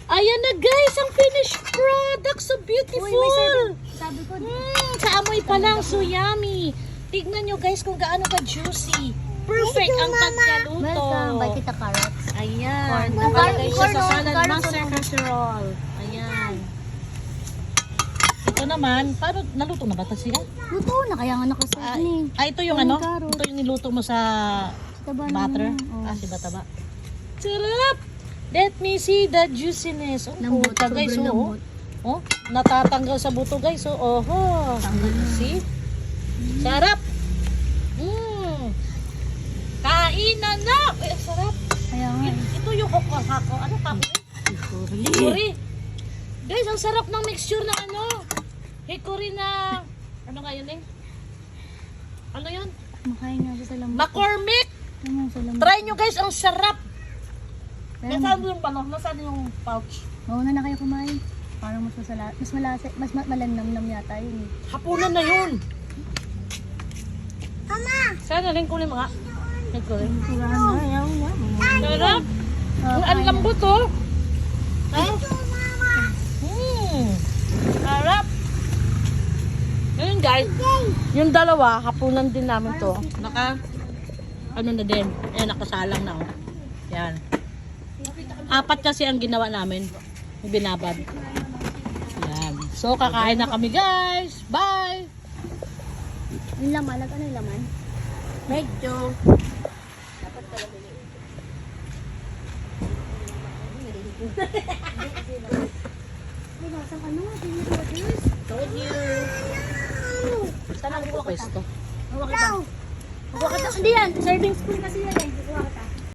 Ayan na guys, ang finished product. So beautiful. Uy, may sabi ko. Sa amoy pa lang, so yummy. Tignan nyo guys kung gaano ka juicy. Perfect ang pagkaluto. Welcome by Tita Carrots. Ayan. Corn. Nakalagay siya sa Corn. salad Corn. master casserole. Ayan. Ito naman, paano, naluto na ba ito sila? Luto na, kaya nga nakaset ni. Ito yung Corn ano? carrot. Ito yung niluto mo sa Taba butter? naman. Si bataba. Sarap! Let me see the juiciness. Oh, Lambot, puta, guys. sobrang Oh, lambot. oh, natatanggal sa buto guys. Oh, oho. See? Sarap! Kainan na! Eh, sarap. Kaya nga. Ito yung hako. Ano pa? Hickory. Guys, ang sarap ng mixture ng ano. Hickory na... Ano nga yun eh? Ano yun? Makain nga siya sa lambot. McCormick! Ano sa lambot? Try nyo guys, ang sarap. Pero- Nasaan yung pano? Nasaan yung pouch? Mauna na kayo kumain. Parang mas malasa, mas malanamnam yata yun eh. Hapunan na yun. Mama! Sana rin kunin mga. Hickory. Sarap. Ang lambot oh. Ha? Sarap. Yun guys. Yung dalawa, hapunan din namin to. Ano na din. Ayan, nakasalang na oh. Yan. 4 kasi ang ginawa namin. Yung binabad. Yan. So, kakain na kami guys. Bye! Yung laman, ano yung laman? Medyo. Ay, lasang ano? Peanut butters? Told you. Saan ang pwesto? Huwag kita. Hindi yan. Serving spoon kasi yan eh. Huwag kita.